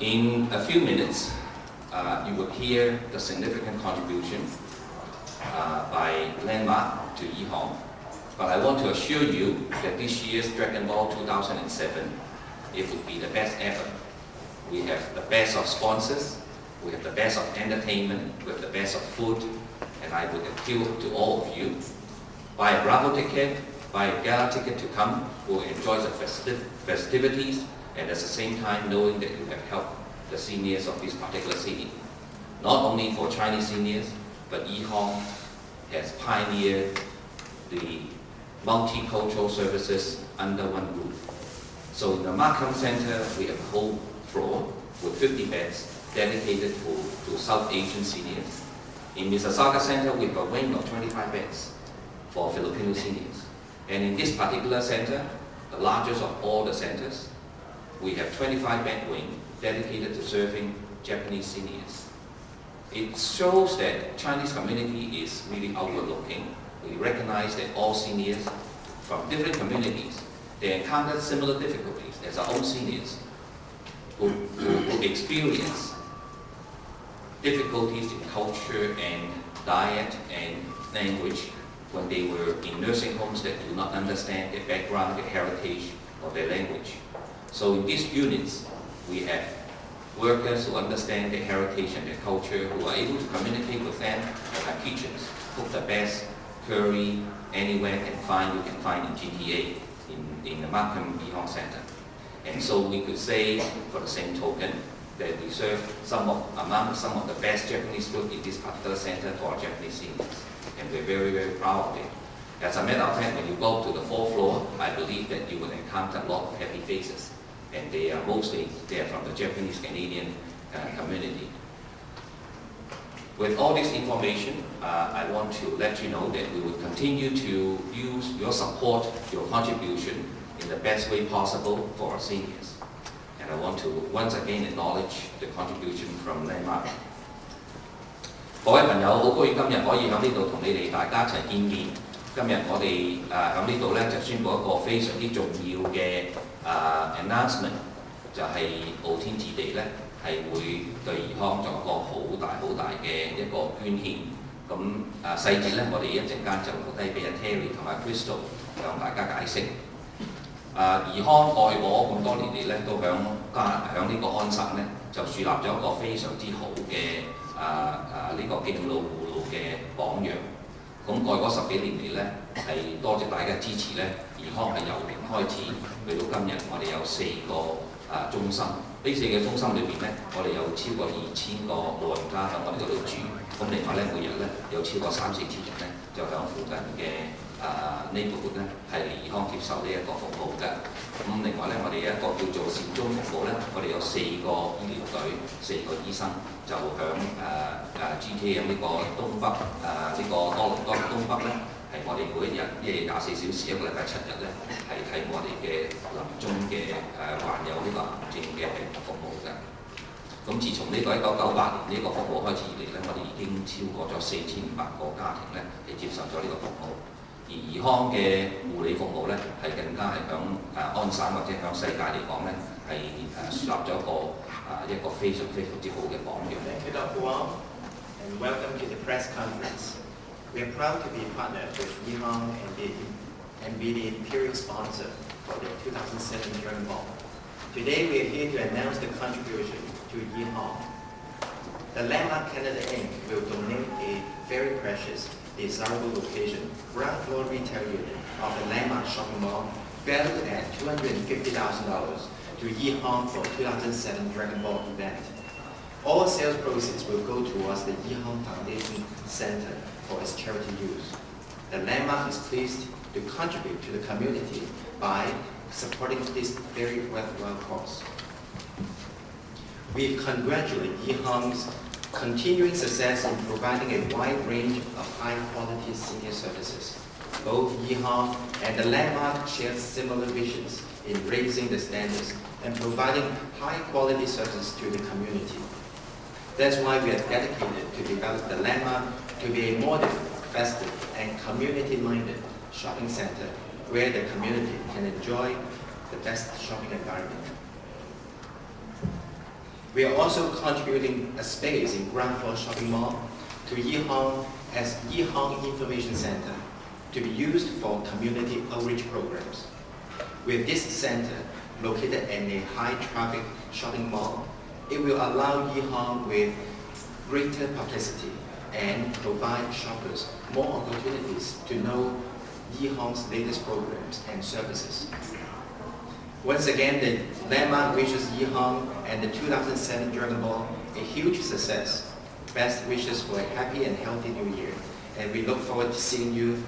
In a few minutes, you will hear the significant contribution by Landmark to Yihong. But I want to assure you that this year's Dragon Ball 2007, it will be the best ever. We have the best of sponsors, we have the best of entertainment, we have the best of food, and I would appeal to all of you. Buy a Bravo ticket, buy a Gala ticket to come, who will enjoy the festivities, and at the same time knowing that you have helped the seniors of this particular city. Not only for Chinese seniors, but Yihong has pioneered the multicultural services under one roof. So in the Markham Center, we have a whole floor with 50 beds dedicated to South Asian seniors. In Mississauga Center, we have a wing of 25 beds for Filipino seniors. And in this particular center, the largest of all the centers, we have 25-bed wing dedicated to serving Japanese seniors. It shows that Chinese community is really outward-looking. We recognize that all seniors from different communities, they encounter similar difficulties as our own seniors who experience difficulties in culture and diet and language when they were in nursing homes that do not understand their background, their heritage, or their language. So in these units, we have workers who understand their heritage and their culture, who are able to communicate with them in our kitchens, cook the best curry anywhere you can find in GTA, in the Markham Yihong Center. And so we could say, for the same token, that we serve among some of the best Japanese food in this particular center to our Japanese seniors. And we're very, very proud of it. As a matter of fact, when you go to the 4th floor, I believe that you will encounter a lot of happy faces. And they are from the Japanese Canadian community. With all this information, I want to let you know that we will continue to use your support, your contribution in the best way possible for our seniors. And I want to once again acknowledge the contribution from Landmark. 各位朋友，好高興今日可以喺呢度同你哋大家一齊見面。今日我哋喺呢度咧就宣布一個非常之重要嘅announcement， 就係遨天置地咧係會對怡康作一個好大嘅一個捐獻。咁細節咧，我哋一陣間就留低俾阿 Terry 同埋 Crystal 向大家解釋。怡康過去咁多年嚟咧，都響呢個安省咧就樹立咗一個非常之好嘅呢個敬老護老嘅榜樣。咁過去10幾年嚟咧，係多謝大家支持咧，怡康係由零開始，去到今日，我哋有4個中心。呢4個中心裏邊咧，我哋有超過2000個老人家喺我哋嗰度住。咁另外咧，每日咧有超過3-4千人咧，就喺附近嘅neighborhood咧係嚟怡康接受呢一個服務嘅。咁另外咧，我哋有一個叫做善終服務咧，我哋有4個醫療隊、4個醫生，就響GTA 呢個東北呢個多倫多東北咧，係我哋每一日1日24小時，一個禮拜7日咧，係睇我哋嘅臨終嘅患有呢個癌症嘅病人服務嘅。咁自從呢個1998年呢個服務開始以嚟咧，我哋已經超過咗4500個家庭咧係接受咗呢個服務。而怡康嘅護理服務咧，係更加係響安省或者響世界嚟講咧，係樹立咗一個非常之好嘅榜樣。Thank you, Dr. Wong, and welcome to the press conference. We are proud to be partnered with Yihong and be the imperial sponsor for the 2007 Dragon Ball. Today we are here to announce the contribution to Yihong. The Landmark Canada Inc. will donate a very precious, desirable location, ground floor retail unit of the Landmark shopping mall, valued at $250,000 to Yihong for 2007 Dragon Ball event. All sales proceeds will go towards the Yihong Foundation Center for its charity use. The Landmark is pleased to contribute to the community by supporting this very worthwhile cause. We congratulate Yihong's continuing success in providing a wide range of high-quality senior services. Both Yihong and the Landmark share similar visions in raising the standards and providing high-quality services to the community. That's why we are dedicated to develop the Landmark to be a modern, festive, and community-minded shopping center where the community can enjoy the best shopping environment. We are also contributing a space in ground floor shopping mall to Yihang as Yihang Information Center to be used for community outreach programs. With this center located in a high-traffic shopping mall, it will allow Yihang with greater publicity and provide shoppers more opportunities to know Yihang's latest programs and services. Once again, the landmark wishes Yihang and the 2007 Dragon Ball a huge success. Best wishes for a happy and healthy new year. And we look forward to seeing you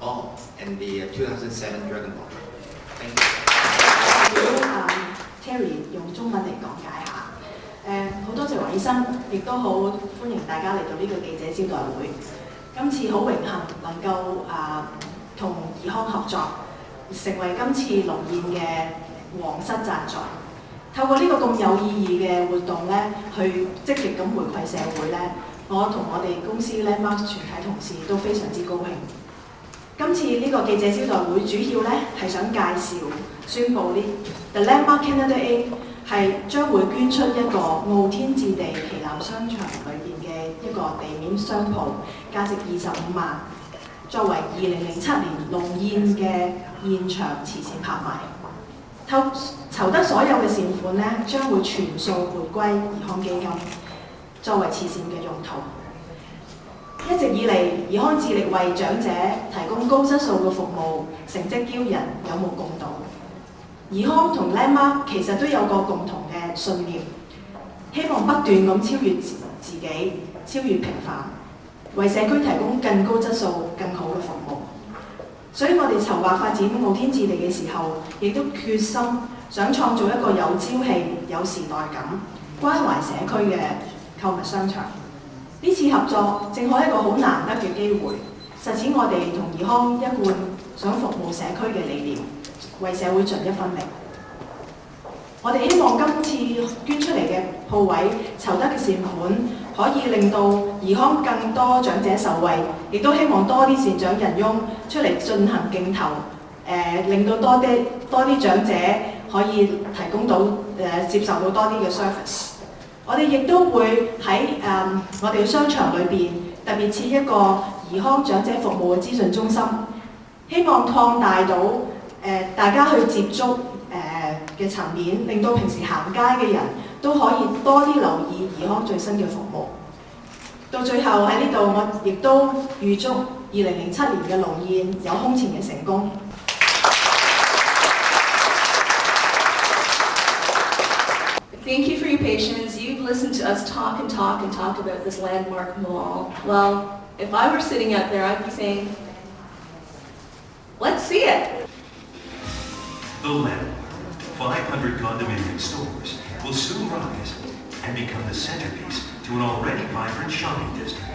all in the 2007 Dragon Ball. Thank you. Terry 用中文嚟講解下。好多謝黃醫生，亦都好歡迎大家嚟到呢個記者招待會。今次好榮幸能夠同頤康合作，成為今次龍宴嘅皇室贊助。透過呢個咁有意義嘅活動咧，去積極咁回饋社會咧，我同我哋公司 Landmark 全體同事都非常之高興。今次呢個記者招待會主要咧係想介紹宣佈呢 The Landmark Canada Inc 係將會捐出一個遨天置地旗艦商場裏邊嘅一個地面商鋪，價值25萬，作為2007年龍宴嘅現場慈善拍賣。籌得所有嘅善款咧，將會全數回歸頤康基金，作為慈善嘅用途。一直以嚟，頤康致力為長者提供高質素嘅服務，成績驕人，有目共睹。頤康同 Landmark 其實都有個共同嘅信念，希望不斷咁超越自己，超越平凡，為社區提供更高質素、更好嘅服務。所以我哋籌劃發展遨天置地嘅時候，亦都決心想創造一個有朝氣、有時代感、關懷社區嘅購物商場。呢次合作正好一個好難得嘅機會，實踐我哋同頤康一貫想服務社區嘅理念，為社會盡一分力。我哋希望今次捐出嚟嘅鋪位籌得嘅善款，可以令到頤康更多長者受惠，亦都希望多啲善長仁翁出嚟進行競投，令到多啲長者可以提供到接受到多啲嘅 service。我哋亦都會喺我哋嘅商場裏邊特別設一個頤康長者服務嘅資訊中心，希望擴大到大家去接觸嘅層面，令到平時行街嘅人都可以多啲留意頤康最新嘅服務。到最後喺呢度，我亦都預祝2007年嘅龍宴有空前嘅成功。Thank you for your patience. You've listened to us talk and talk and talk about this landmark mall. Well, if I were sitting out there, I'd be saying, let's see it. The landmark, 500 condominium stores, will soon rise and become the centerpiece to an already vibrant shopping district.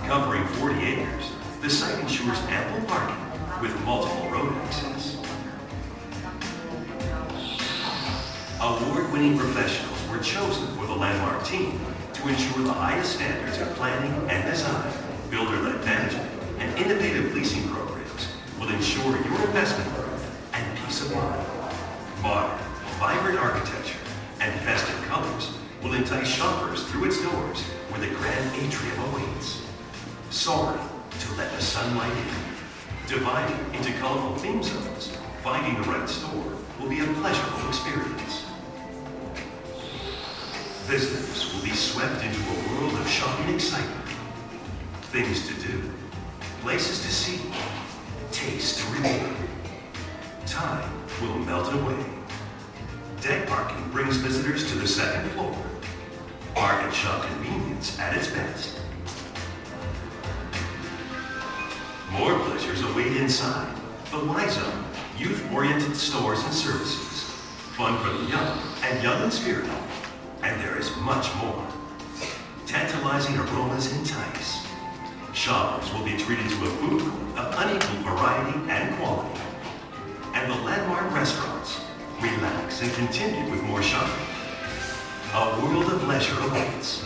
Covering 40 acres, the site ensures ample parking with multiple road access. Award-winning professionals were chosen for the Landmark team to ensure the highest standards of planning and design, builder-led management, and innovative leasing programs will ensure your investment growth and peace of mind. Modern, vibrant architecture and festive colors will entice shoppers through its doors where the grand atrium awaits. Soaring to let the sunlight in. Divided into colorful theme zones, finding the right store will be a pleasurable experience. Visitors will be swept into a world of shopping excitement. Things to do, places to see, taste to reward. Time will melt away. Deck parking brings visitors to the second floor. Park and shop convenience at its best. More pleasures await inside the Y Zone, youth-oriented stores and services. Fun for the young and young in spirit. And there is much more. Tantalizing aromas entice. Shoppers will be treated to a food court of unequal variety and quality. And the landmark restaurants relax and continue with more shopping. A world of leisure awaits.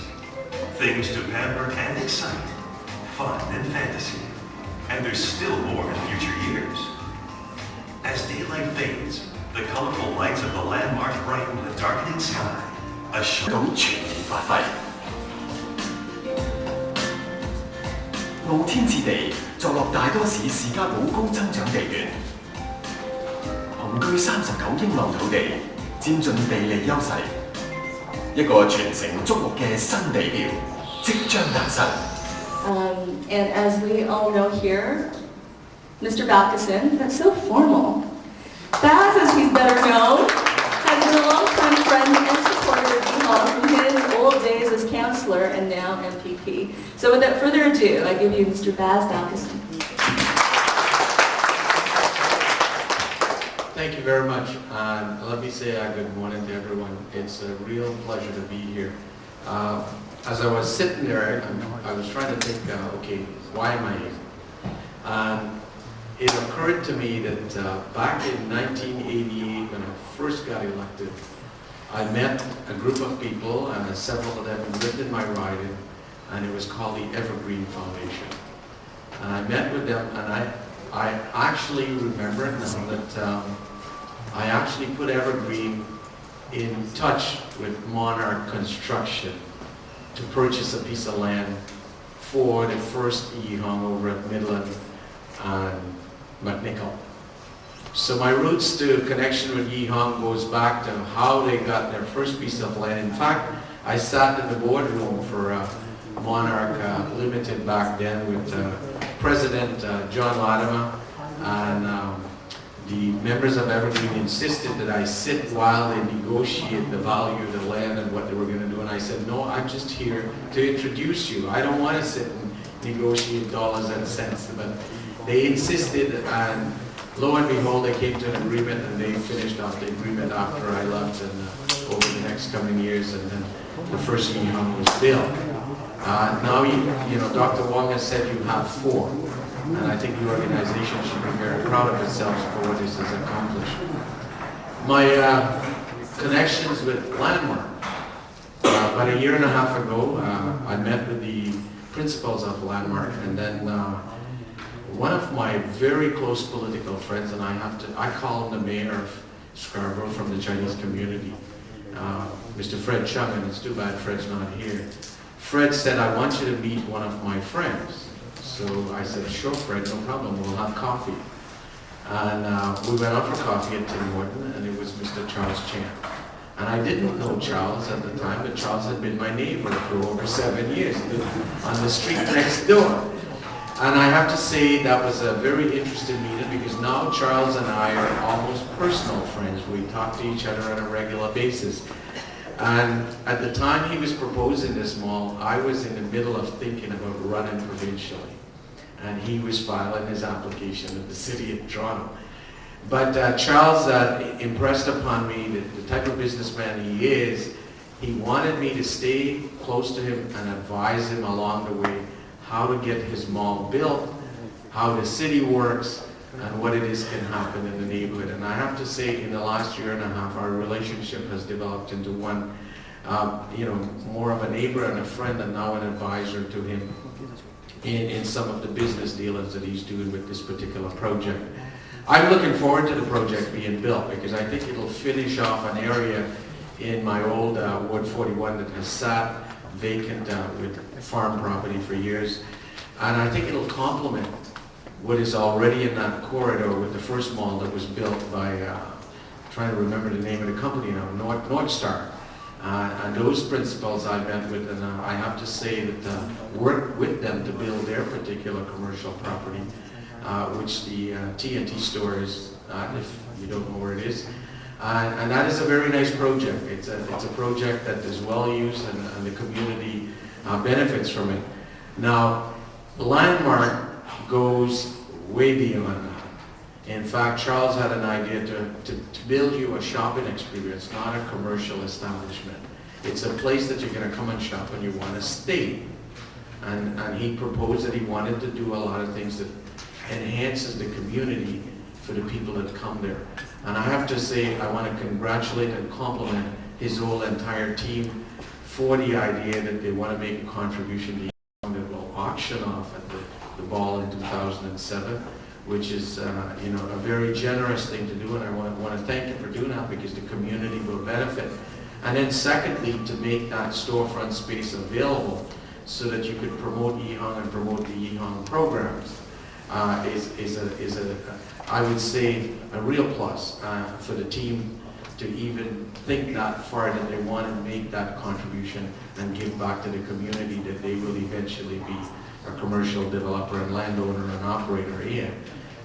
Things to pamper and excite. Fun and fantasy. And there's still more in future years. As daylight fades, the colorful lights of the landmark brighten the darkening sky. A show 到全面發揮。遨天置地坐落大多市士嘉堡高增長地段，雄居39英畝土地，佔盡地利優勢，一個全城矚目嘅新地標即將誕生。And as we all know here, Mr. Balkison, that's so formal. Baz, as he's better known, has been a longtime friend and supporter of Yeehall from his old days as councillor and now MPP. So without further ado, I give you Mr. Baz Balkison. Thank you very much. Let me say good morning to everyone. It's a real pleasure to be here. As I was sitting there, I was trying to think, okay, why am I here? It occurred to me that back in 1988, when I first got elected, I met a group of people, and several of them lived in my riding, and it was called the Evergreen Foundation. And I met with them, and I actually remember now that I actually put Evergreen in touch with Monarch Construction to purchase a piece of land for the first Yeehong over at Midland and McNichol. So my roots to connection with Yeehong goes back to how they got their first piece of land. In fact, I sat in the boardroom for Monarch Limited back then with President John Latimer, and the members of Evergreen insisted that I sit while they negotiate the value of the land and what they were going to do. And I said, no, I'm just here to introduce you. I don't want to sit and negotiate dollars and cents. But they insisted, and lo and behold, they came to an agreement, and they finished off the agreement after I left, and over the next coming years, and then the first Yeehong was built. Now, you know, Dr. Wong has said you have 4. And I think the organization should be very proud of itself for what this has accomplished. My connections with Landmark. About a year and a half ago, I met with the principals of Landmark, and then one of my very close political friends, and I call him the mayor of Scarborough from the Chinese community, Mr. Fred Chung, and it's too bad Fred's not here. Fred said, I want you to meet one of my friends. So I said, sure, Fred, no problem, we'll have coffee. And we went out for coffee at Tim Horton, and it was Mr. Charles Chan. And I didn't know Charles at the time, but Charles had been my neighbor for over 7 years on the street next door. And I have to say that was a very interesting meeting, because now Charles and I are almost personal friends. We talk to each other on a regular basis. And at the time he was proposing this mall, I was in the middle of thinking about running provincially. And he was filing his application with the city of Toronto. But Charles impressed upon me the type of businessman he is. He wanted me to stay close to him and advise him along the way how to get his mall built, how the city works, and what it is can happen in the neighborhood. And I have to say, in the last year and a half, our relationship has developed into one, you know, more of a neighbor and a friend, and now an advisor to him in some of the business dealings that he's doing with this particular project. I'm looking forward to the project being built, because I think it'll finish off an area in my old Ward 41 that has sat vacant with farm property for years. And I think it'll complement what is already in that corridor with the first mall that was built by, trying to remember the name of the company now, North Star. And those principals I met with, and I have to say that worked with them to build their particular commercial property, which the TNT store is, if you don't know where it is. And that is a very nice project. It's a project that is well used, and the community benefits from it. Now, Landmark goes way beyond that. In fact, Charles had an idea to build you a shopping experience, not a commercial establishment. It's a place that you're going to come and shop and you want to stay. And he proposed that he wanted to do a lot of things that enhances the community for the people that come there. And I have to say, I want to congratulate and compliment his whole entire team for the idea that they want to make a contribution to that will auction off at the ball in 2007, which is you know, a very generous thing to do, and I want to thank you for doing that, because the community will benefit. And then secondly, to make that storefront space available so that you could promote Yihang and promote the Yihang programs is I would say, a real plus for the team to even think that far, that they want to make that contribution and give back to the community that they will eventually be a commercial developer and landowner and operator in.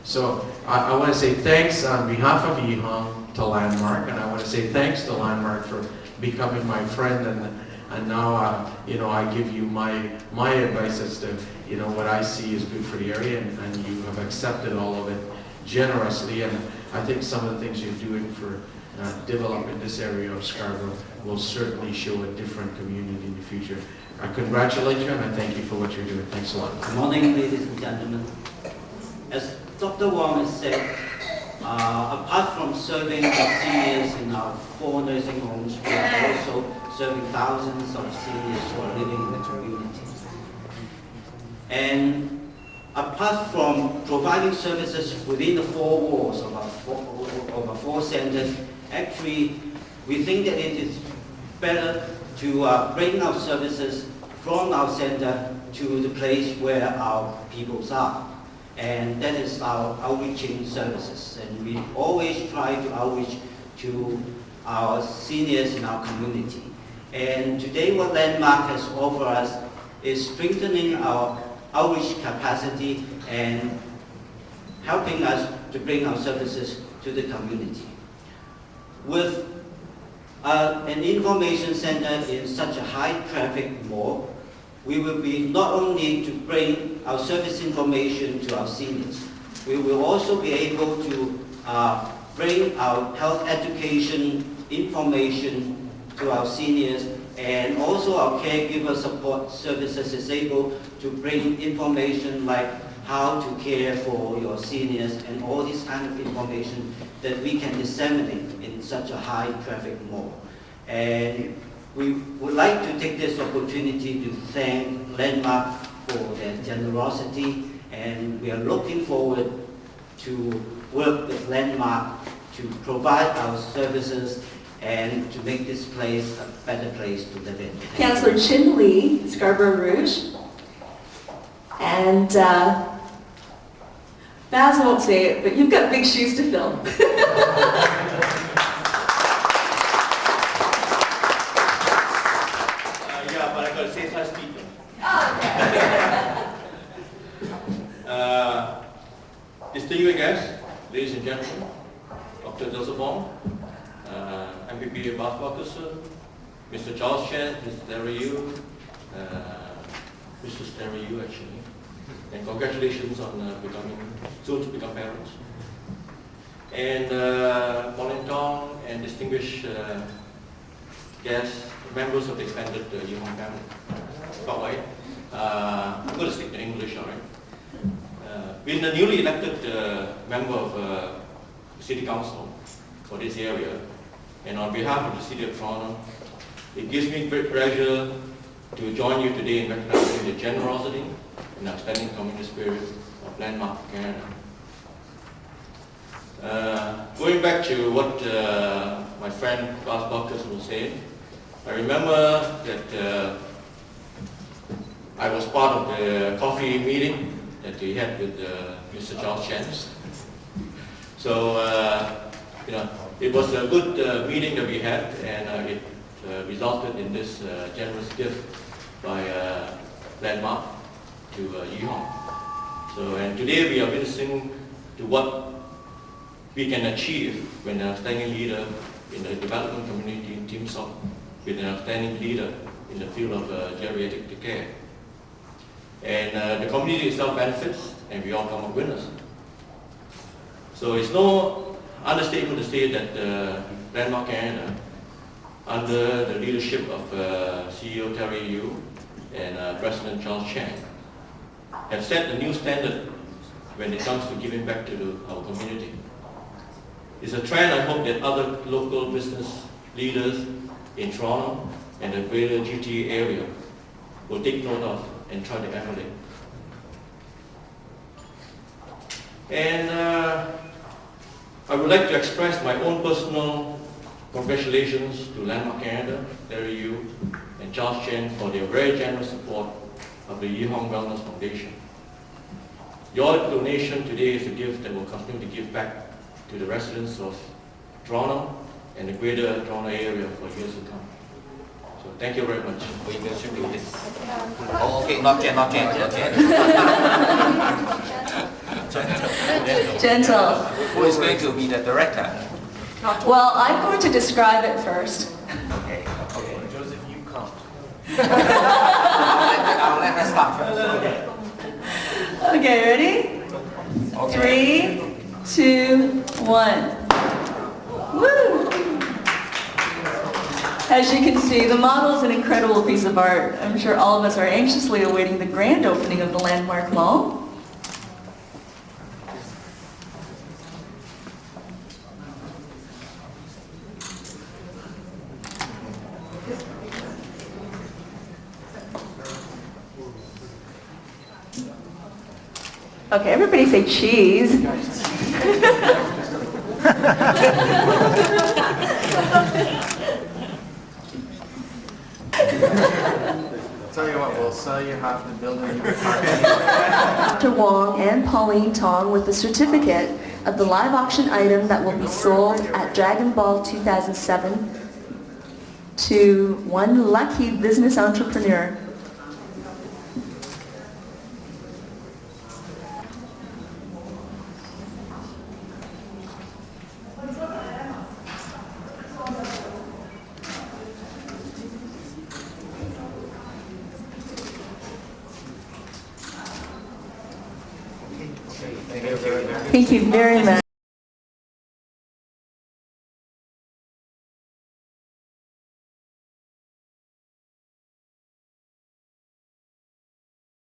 So I want to say thanks on behalf of Yihang to Landmark, and I want to say thanks to Landmark for becoming my friend, and now you know, I give you my advice as to, you know, what I see is good for the area, and you have accepted all of it generously, and I think some of the things you're doing for developing this area of Scarborough will certainly show a different community in the future. I congratulate you and I thank you for what you're doing. Thanks a lot. Good morning, ladies and gentlemen. As Dr. Wong has said, apart from serving the seniors in our 4 nursing homes, we are also serving thousands of seniors who are living in the community. And apart from providing services within the 4 walls of our 4 centers, actually we think that it is better to bring our services from our center to the place where our peoples are. And that is our outreaching services. And we always try to outreach to our seniors in our community. And today what Landmark has offered us is strengthening our outreach capacity and helping us to bring our services to the community. With an information center in such a high traffic mall, we will be not only to bring our service information to our seniors, we will also be able to bring our health education information to our seniors, and also our caregiver support services is able to bring information like how to care for your seniors and all this kind of information that we can disseminate in such a high traffic mall. And we would like to take this opportunity to thank Landmark for their generosity, and we are looking forward to work with Landmark to provide our services and to make this place a better place to live in. Councillor Chin Lee, Scarborough Rouge. And Baz won't say it, but you've got big shoes to fill. Yeah, but I got to say fast people. Distinguished guests, ladies and gentlemen, Dr. Joseph Wong, MPP Bas Bakusun, Mr. Charles Chen, Mr. Terry Yu, Mr. Terry Yu actually, and congratulations on soon to become parents. And Pauline Tong and distinguished guests, members of the expanded Yihang family. By the way, I'm going to speak in English, all right? Being a newly elected member of City Council for this area, and on behalf of the City of Toronto, it gives me great pleasure to join you today in recognizing the generosity and outstanding community spirit of Landmark Canada. Going back to what my friend Bas Bakusun was saying, I remember that I was part of the coffee meeting that we had with Mr. Charles Chen. So, you know, it was a good meeting that we had, and it resulted in this generous gift by Landmark to Yihang. So, and today we are witnessing to what we can achieve when an outstanding leader in the development community teams up with an outstanding leader in the field of geriatric care. And the community itself benefits, and we all come up winners. So it's no understatement to say that Landmark Canada, under the leadership of CEO Terry Yu and President Charles Chen, have set a new standard when it comes to giving back to our community. It's a trend I hope that other local business leaders in Toronto and the greater GTA area will take note of and try to emulate. And I would like to express my own personal Congratulations to Landmark Canada, Larry Yu, and Charles Chen for their very generous support of the Yi Hong Wellness Foundation. Your donation today is a gift that will continue to give back to the residents of Toronto and the greater Toronto area for years to come. So thank you very much. We will distribute this. Oh, okay, not Jen, not Jen, not Jen. Gentle. Who is going to be the director? Well, I'm going to describe it first. Okay, okay. Joseph, you count. I'll let her start first. Okay, ready? Okay. 3, 2, 1. Woo! As you can see, the model is an incredible piece of art. I'm sure all of us are anxiously awaiting the grand opening of the Landmark Mall. Okay, everybody say cheese. Tell you what, we'll sell you half the building. You can park Dr. Wong and Pauline Tong with the certificate of the live auction item that will be sold at Dragon Ball 2007 to one lucky business entrepreneur. Thank you very much.